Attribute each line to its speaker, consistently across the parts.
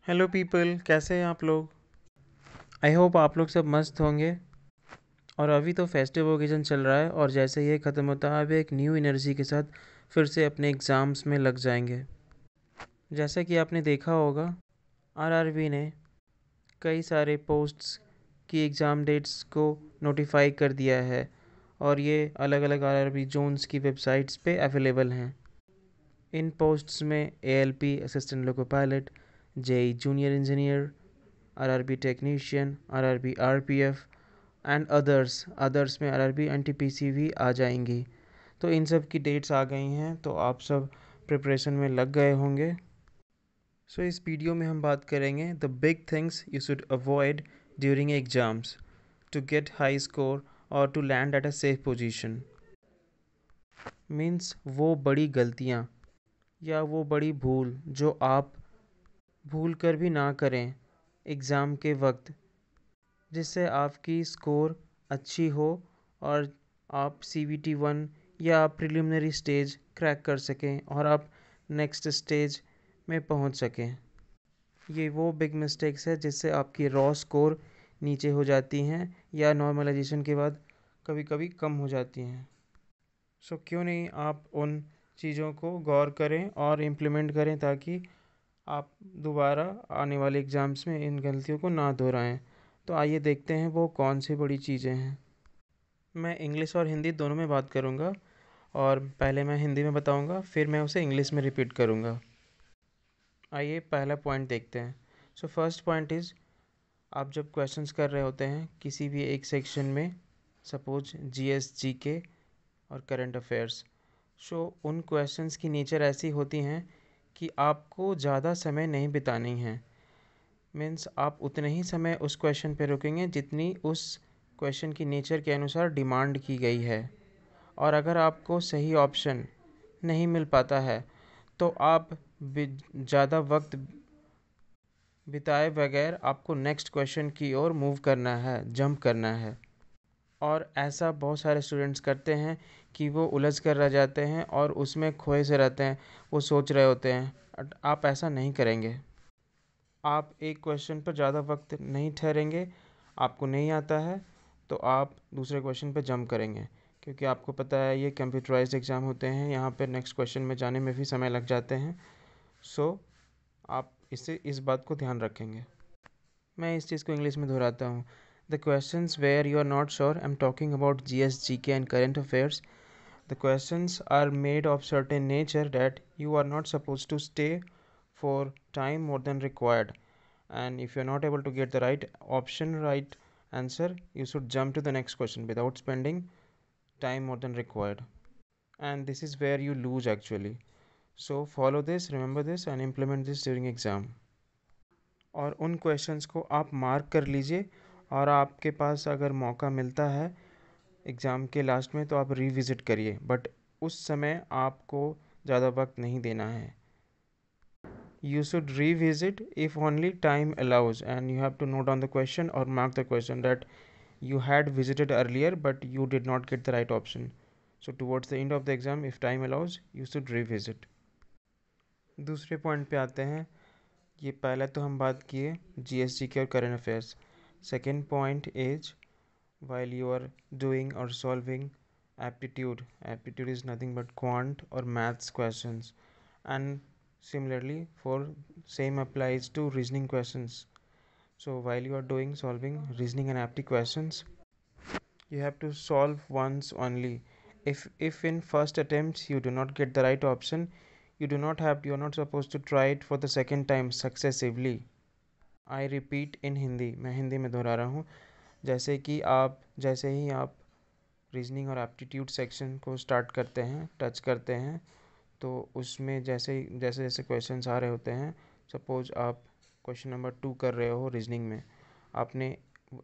Speaker 1: Hello people, कैसे हैं आप लोग। आई होप आप लोग सब मस्त होंगे। और अभी तो फेस्टिव ओकेजन चल रहा है और जैसे ये ख़त्म होता है अभी एक न्यू एनर्जी के साथ फिर से अपने एग्ज़ाम्स में लग जाएंगे। जैसा कि आपने देखा होगा, आरआरबी ने कई सारे पोस्ट्स की एग्ज़ाम डेट्स को नोटिफाई कर दिया है और ये अलग अलग आरआरबी जोन्स की वेबसाइट्स पे अवेलेबल हैं। इन पोस्ट्स में ALP assistant loco pilot, JE junior engineer, RRB technician, RRB RPF and others में आरआरबी एनटीपीसी भी आ जाएंगी। तो इन सब की डेट्स आ गई हैं, तो आप सब प्रिपरेशन में लग गए होंगे। सो इस वीडियो में हम बात करेंगे the big things you should avoid during exams to get high score और to land at a safe position. Means वो बड़ी गलतियाँ या वो बड़ी भूल जो आप भूल कर भी ना करें एग्ज़ाम के वक्त, जिससे आपकी स्कोर अच्छी हो और आप CVT 1 या प्रिलिमिनरी स्टेज क्रैक कर सकें और आप नेक्स्ट स्टेज में पहुंच सकें। ये वो बिग मिस्टेक्स है जिससे आपकी रॉ स्कोर नीचे हो जाती हैं या नॉर्मलाइजेशन के बाद कभी कभी कम हो जाती हैं। सो क्यों नहीं आप उन चीज़ों को गौर करें और इम्प्लीमेंट करें ताकि आप दोबारा आने वाले एग्ज़ाम्स में इन गलतियों को ना दोहराएं। तो आइए देखते हैं वो कौन सी बड़ी चीज़ें हैं। मैं इंग्लिश और हिंदी दोनों में बात करूँगा और पहले मैं हिंदी में बताऊँगा, फिर मैं उसे इंग्लिश में रिपीट करूँगा। आइए पहला पॉइंट देखते हैं। सो फर्स्ट पॉइंट इज़, आप जब क्वेश्चंस कर रहे होते हैं किसी भी एक सेक्शन में, सपोज जीएस, जीके और करंट अफेयर्स, सो उन क्वेश्चंस की नेचर ऐसी होती हैं कि आपको ज़्यादा समय नहीं बितानी है। मीन्स आप उतने ही समय उस क्वेश्चन पे रुकेंगे जितनी उस क्वेश्चन की नेचर के अनुसार डिमांड की गई है। और अगर आपको सही ऑप्शन नहीं मिल पाता है तो आप ज़्यादा वक्त बिताए बगैर आपको नेक्स्ट क्वेश्चन की ओर मूव करना है, जंप करना है। और ऐसा बहुत सारे स्टूडेंट्स करते हैं कि वो उलझ कर रह जाते हैं और उसमें खोए से रहते हैं, वो सोच रहे होते हैं। आप ऐसा नहीं करेंगे। आप एक क्वेश्चन पर ज़्यादा वक्त नहीं ठहरेंगे, आपको नहीं आता है तो आप दूसरे क्वेश्चन पर जंप करेंगे, क्योंकि आपको पता है ये कंप्यूटराइज्ड एग्ज़ाम होते हैं, यहाँ पर नेक्स्ट क्वेश्चन में जाने में भी समय लग जाते हैं। सो आप इस बात को ध्यान रखेंगे। मैं इस चीज़ को इंग्लिश में दोहराता हूँ। The questions where you are not sure, I am talking about GS, GK and current affairs. The questions are made of certain nature that you are not supposed to stay for time more than required. And if you're not able to get the right answer, you should jump to the next question without spending time more than required. And this is where you lose actually. So follow this, remember this, and implement this during exam. और उन questions को आप mark कर लीजिए और आपके पास अगर मौका मिलता है एग्ज़ाम के लास्ट में तो आप रिविज़िट करिए, बट उस समय आपको ज़्यादा वक्त नहीं देना है। You should revisit if only time allows, and you have to note down the question or mark the question that you had visited earlier but you did not get the right option. So towards the end of the exam, if time allows, you should revisit. दूसरे point पे आते हैं। ये पहला तो हम बात किए जीएसटी के और current affairs. Second point is, while you are doing or solving aptitude is nothing but quant or maths questions, and similarly for same applies to reasoning questions. So while you are doing solving reasoning and aptitude questions, you have to solve once only. If in first attempts you do not get the right option, you are not supposed to try it for the second time successively. I repeat in Hindi, मैं हिंदी में दोहरा रहा हूँ। जैसे ही आप reasoning और aptitude section को start करते हैं, टच करते हैं, तो उसमें जैसे जैसे जैसे क्वेश्चंस आ रहे होते हैं, सपोज आप क्वेश्चन नंबर 2 कर रहे हो रीजनिंग में, आपने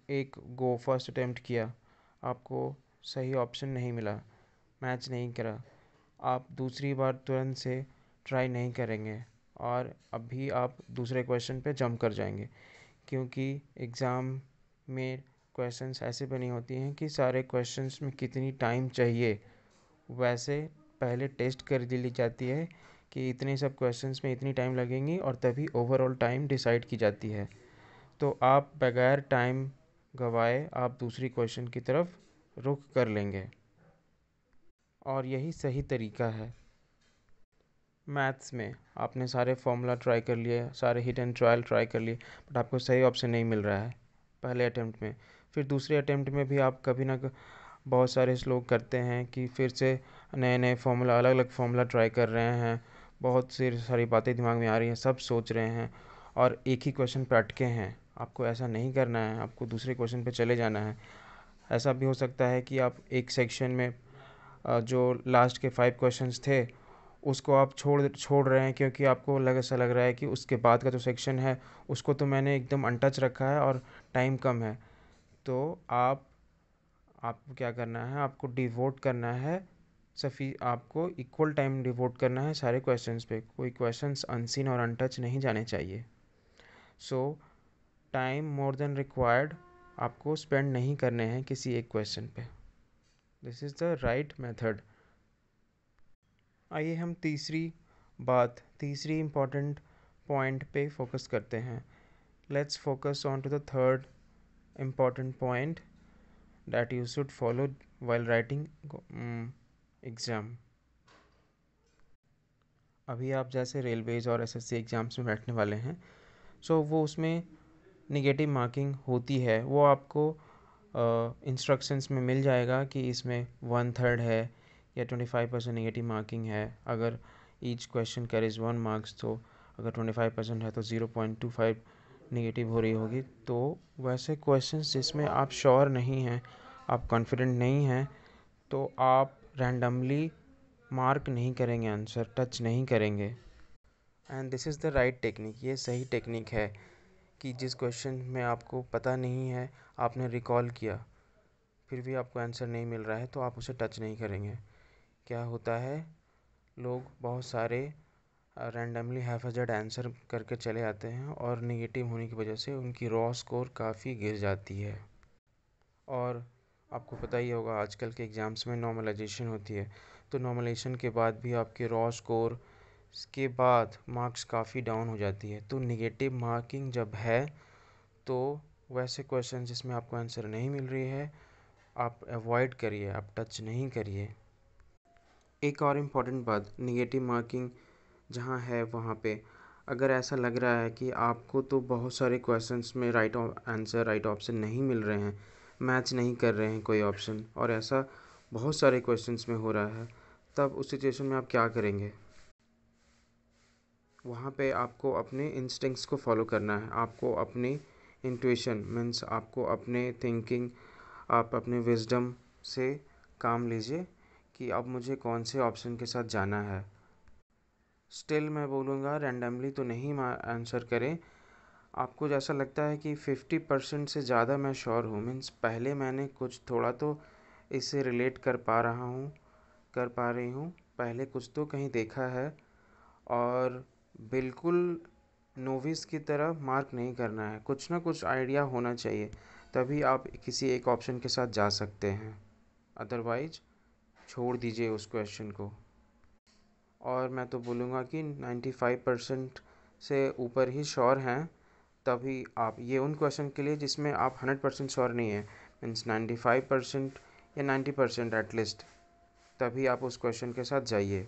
Speaker 1: एक गो फर्स्ट अटेम्प्ट किया, आपको सही ऑप्शन नहीं मिला, मैच नहीं करा, आप दूसरी बार तुरंत से ट्राई नहीं करेंगे और अभी आप दूसरे क्वेश्चन पे जंप कर जाएंगे, क्योंकि एग्ज़ाम में क्वेश्चंस ऐसे बनी होती हैं कि सारे क्वेश्चंस में कितनी टाइम चाहिए, वैसे पहले टेस्ट कर ली जाती है कि इतने सब क्वेश्चंस में इतनी टाइम लगेंगी और तभी ओवरऑल टाइम डिसाइड की जाती है। तो आप बगैर टाइम गवाए आप दूसरी क्वेश्चन की तरफ रुख कर लेंगे और यही सही तरीका है। मैथ्स में आपने सारे फॉर्मूला ट्राई कर लिए, सारे हिट एंड ट्रायल ट्राई कर लिए, बट आपको सही ऑप्शन नहीं मिल रहा है पहले अटेम्प्ट में। फिर दूसरे अटेम्प्ट में भी आप कभी ना बहुत सारे लोग करते हैं कि फिर से नए नए फार्मूला, अलग अलग फार्मूला ट्राई कर रहे हैं, बहुत सी सारी बातें दिमाग में आ रही हैं, सब सोच रहे हैं और एक ही क्वेश्चन पे अटके हैं। आपको ऐसा नहीं करना है, आपको दूसरे क्वेश्चन पे चले जाना है। ऐसा भी हो सकता है कि आप एक सेक्शन में जो लास्ट के 5 क्वेश्चंस थे उसको आप छोड़ रहे हैं क्योंकि आपको ऐसा लग रहा है कि उसके बाद का जो सेक्शन है उसको तो मैंने एकदम अनटच रखा है और टाइम कम है। तो आपको क्या करना है, आपको डिवोट करना है, आपको इक्वल टाइम डिवोट करना है सारे क्वेश्चंस पे। कोई क्वेश्चंस अनसीन और अनटच नहीं जाने चाहिए। So time more than required आपको स्पेंड नहीं करने हैं किसी एक क्वेश्चन पे। This is the right method. आइए हम तीसरी इम्पॉर्टेंट पॉइंट पे फोकस करते हैं। Let's focus on to the third important point that you should follow while writing exam. अभी आप जैसे रेलवेज और एसएससी एग्ज़ाम्स में बैठने वाले हैं, सो वो उसमें निगेटिव मार्किंग होती है। वो आपको इंस्ट्रक्शंस में मिल जाएगा कि इसमें 1/3 है या 25% निगेटिव मार्किंग है। अगर ईच क्वेश्चन कैरीज 1 मार्क्स, तो अगर 25% है तो 0.25 निगेटिव हो रही होगी। तो वैसे क्वेश्चंस जिसमें आप श्योर नहीं हैं, आप कॉन्फिडेंट नहीं हैं, तो आप रैंडमली मार्क नहीं करेंगे, आंसर टच नहीं करेंगे। And this is the right technique. ये सही टेक्निक है कि जिस क्वेश्चन में आपको पता नहीं है, आपने रिकॉल किया, फिर भी आपको आंसर नहीं मिल रहा है, तो आप उसे टच नहीं करेंगे। क्या होता है, लोग बहुत सारे रैंडमली हैफेजर्ड आंसर करके चले आते हैं और निगेटिव होने की वजह से उनकी रॉ स्कोर काफ़ी गिर जाती है। और आपको पता ही होगा आजकल के एग्ज़ाम्स में नॉर्मलाइजेशन होती है, तो नॉर्मलाइजेशन के बाद भी आपके रॉ स्कोर के बाद मार्क्स काफ़ी डाउन हो जाती है। तो निगेटिव मार्किंग जब है तो वैसे क्वेश्चन जिसमें आपको आंसर नहीं मिल रही है आप अवॉइड करिए, आप टच नहीं करिए। एक और इम्पॉर्टेंट बात, निगेटिव मार्किंग जहाँ है वहाँ पे अगर ऐसा लग रहा है कि आपको तो बहुत सारे क्वेश्चंस में राइट ऑप्शन नहीं मिल रहे हैं, मैच नहीं कर रहे हैं कोई ऑप्शन, और ऐसा बहुत सारे क्वेश्चंस में हो रहा है, तब उस सिचुएशन में आप क्या करेंगे? वहाँ पे आपको अपने इंस्टिंक्ट्स को फॉलो करना है, आपको अपनी इंट्यूशन मीन्स आपको अपने थिंकिंग, आप अपने विजडम से काम लीजिए कि अब मुझे कौन से ऑप्शन के साथ जाना है। स्टिल मैं बोलूँगा रैंडमली तो नहीं आंसर करें। आपको जैसा लगता है कि 50% से ज़्यादा मैं श्योर हूँ, मीन्स पहले मैंने कुछ थोड़ा तो इससे रिलेट कर पा रही हूँ, पहले कुछ तो कहीं देखा है, और बिल्कुल नोविस की तरह मार्क नहीं करना है, कुछ ना कुछ आइडिया होना चाहिए, तभी आप किसी एक ऑप्शन के साथ जा सकते हैं। अदरवाइज छोड़ दीजिए उस क्वेश्चन को। और मैं तो बोलूँगा कि 95% से ऊपर ही श्योर हैं, तभी आप ये उन क्वेश्चन के लिए जिसमें आप 100% श्योर नहीं है, मीन्स 95% या 90% एटलीस्ट, तभी आप उस क्वेश्चन के साथ जाइए।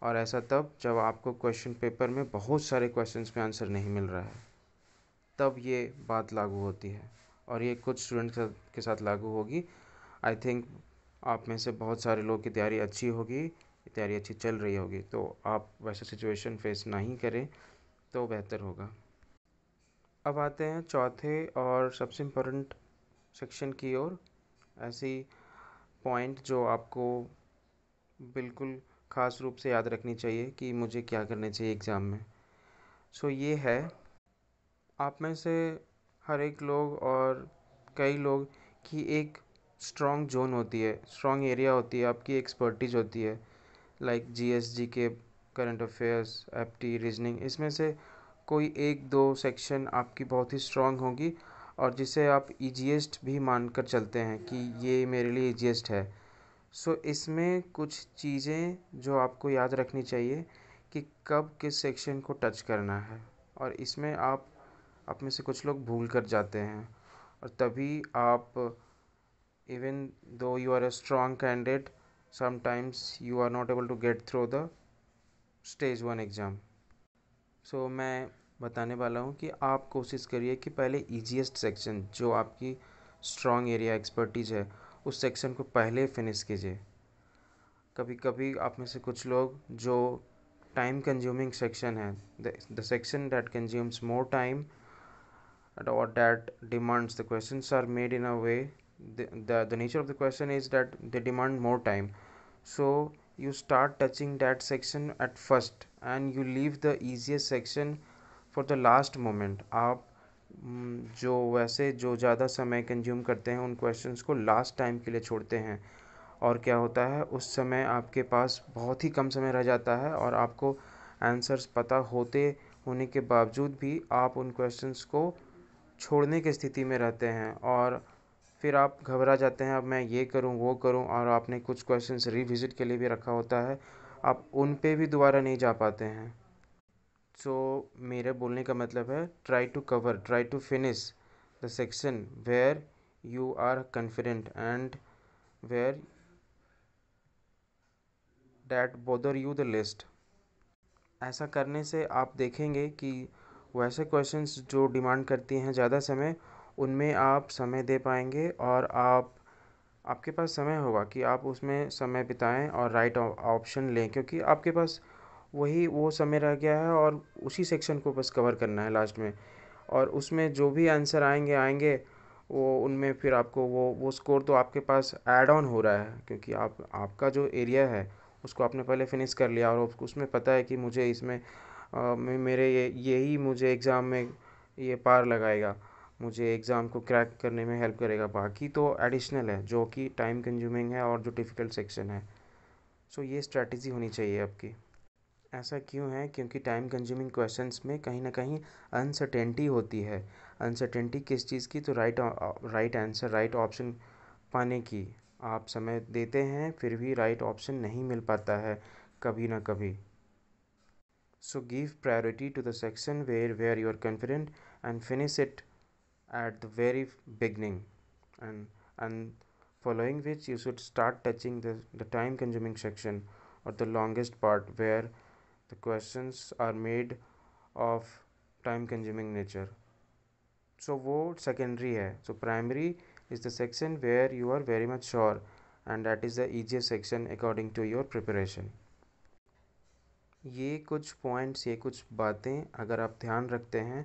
Speaker 1: और ऐसा तब जब आपको क्वेश्चन पेपर में बहुत सारे क्वेश्चंस में आंसर नहीं मिल रहा है, तब ये बात लागू होती है, और ये कुछ स्टूडेंट के साथ लागू होगी। आई थिंक आप में से बहुत सारे लोग की तैयारी अच्छी होगी, तैयारी अच्छी चल रही होगी, तो आप वैसा सिचुएशन फेस नहीं करें तो बेहतर होगा। अब आते हैं चौथे और सबसे इम्पोर्टेंट सेक्शन की ओर, ऐसी पॉइंट जो आपको बिल्कुल ख़ास रूप से याद रखनी चाहिए कि मुझे क्या करना चाहिए एग्ज़ाम में। सो ये है, आप में से हर एक लोग और कई लोग की एक स्ट्रॉन्ग जोन होती है, स्ट्रॉन्ग एरिया होती है, आपकी एक्सपर्टीज होती है, like GS, GK, current affairs, apti, reasoning, इसमें से कोई एक दो सेक्शन आपकी बहुत ही स्ट्रॉन्ग होगी और जिसे आप ईजीएस्ट भी मानकर चलते हैं कि ये मेरे लिए ईजीएस्ट है। सो इसमें कुछ चीज़ें जो आपको याद रखनी चाहिए कि कब किस सेक्शन को टच करना है, और इसमें आप में से कुछ लोग भूल कर जाते हैं, और तभी आप even though you are a strong candidate, sometimes you are not able to get through the stage 1 exam. So मैं बताने वाला हूँ कि आप कोशिश करिए कि पहले ईजीएस्ट सेक्शन जो आपकी स्ट्रॉन्ग एरिया एक्सपर्टीज है उस सेक्शन को पहले फिनिश कीजिए। कभी कभी आप में से कुछ लोग जो टाइम कंज्यूमिंग सेक्शन है, the section that consumes more time or that demands, the questions are made in a way, the nature of the question is that they demand more time, so you start touching that section at first and you leave the easiest section for the last moment। आप जो वैसे जो ज़्यादा समय consume करते हैं उन questions को लास्ट टाइम के लिए छोड़ते हैं, और क्या होता है उस समय आपके पास बहुत ही कम समय रह जाता है और आपको आंसर्स पता होने के बावजूद भी आप उन क्वेश्चंस को छोड़ने की स्थिति में रहते हैं, और फिर आप घबरा जाते हैं अब मैं ये करूं वो करूं, और आपने कुछ क्वेश्चंस रिविज़िट के लिए भी रखा होता है, आप उन पे भी दोबारा नहीं जा पाते हैं। सो मेरे बोलने का मतलब है try to finish the section where you are confident and where that bother you the least. ऐसा करने से आप देखेंगे कि वैसे क्वेश्चंस जो डिमांड करती हैं ज़्यादा समय, उनमें आप समय दे पाएंगे, और आपके पास समय होगा कि आप उसमें समय बिताएं और राइट ऑप्शन लें, क्योंकि आपके पास वो समय रह गया है और उसी सेक्शन को बस कवर करना है लास्ट में, और उसमें जो भी आंसर आएंगे वो उनमें फिर आपको वो स्कोर तो आपके पास ऐड ऑन हो रहा है, क्योंकि आपका जो एरिया है उसको आपने पहले फिनिश कर लिया, और उसमें पता है कि मुझे इसमें मेरे यही मुझे एग्ज़ाम में ये पार लगाएगा, मुझे एग्ज़ाम को क्रैक करने में हेल्प करेगा, बाकी तो एडिशनल है जो कि टाइम कंज्यूमिंग है और जो डिफ़िकल्ट सेक्शन है। सो ये स्ट्रैटेजी होनी चाहिए आपकी। ऐसा क्यों है? क्योंकि टाइम कंज्यूमिंग क्वेश्चंस में कहीं ना कहीं अनसर्टेनिटी होती है। अनसर्टेनिटी किस चीज़ की? तो राइट आंसर, राइट ऑप्शन पाने की। आप समय देते हैं फिर भी राइट ऑप्शन नहीं मिल पाता है कभी ना कभी। So give priority to the section where you are confident and finish it at the very beginning, and following which you should start touching the time consuming section or the longest part where the questions are made of time consuming nature। So वो secondary है। So primary is the section where you are very much sure, and that is the easiest section according to your preparation। ये कुछ points, ये कुछ बातें अगर आप ध्यान रखते हैं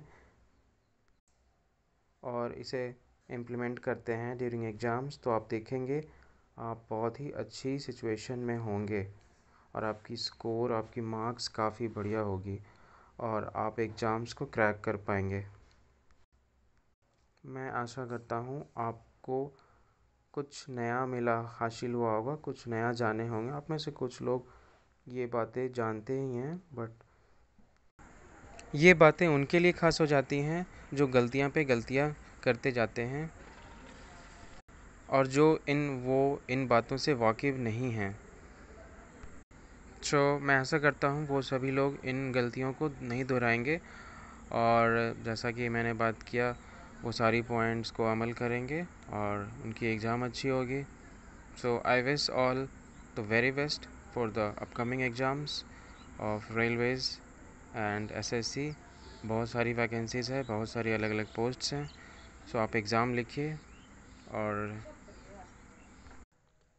Speaker 1: और इसे इम्प्लीमेंट करते हैं ड्यूरिंग एग्ज़ाम्स, तो आप देखेंगे आप बहुत ही अच्छी सिचुएशन में होंगे, और आपकी स्कोर, आपकी मार्क्स काफ़ी बढ़िया होगी, और आप एग्ज़ाम्स को क्रैक कर पाएंगे। मैं आशा करता हूँ आपको कुछ नया हासिल हुआ होगा, कुछ नया जाने होंगे। आप में से कुछ लोग ये बातें जानते ही हैं, बट ये बातें उनके लिए ख़ास हो जाती हैं जो गलतियाँ पे गलतियाँ करते जाते हैं, और जो इन बातों से वाकिफ़ नहीं हैं। मैं आशा करता हूँ वो सभी लोग इन गलतियों को नहीं दोहराएंगे, और जैसा कि मैंने बात किया वो सारी पॉइंट्स को अमल करेंगे और उनकी एग्ज़ाम अच्छी होगी। I wish all the very best for the upcoming exams of Railways and SSC. बहुत सारी वैकेंसीज़ है, बहुत सारी अलग अलग पोस्ट्स हैं। आप एग्ज़ाम लिखिए, और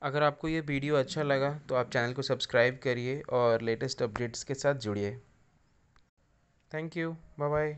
Speaker 1: अगर आपको ये वीडियो अच्छा लगा तो आप चैनल को सब्सक्राइब करिए और लेटेस्ट अपडेट्स के साथ जुड़िए। Thank you, bye bye.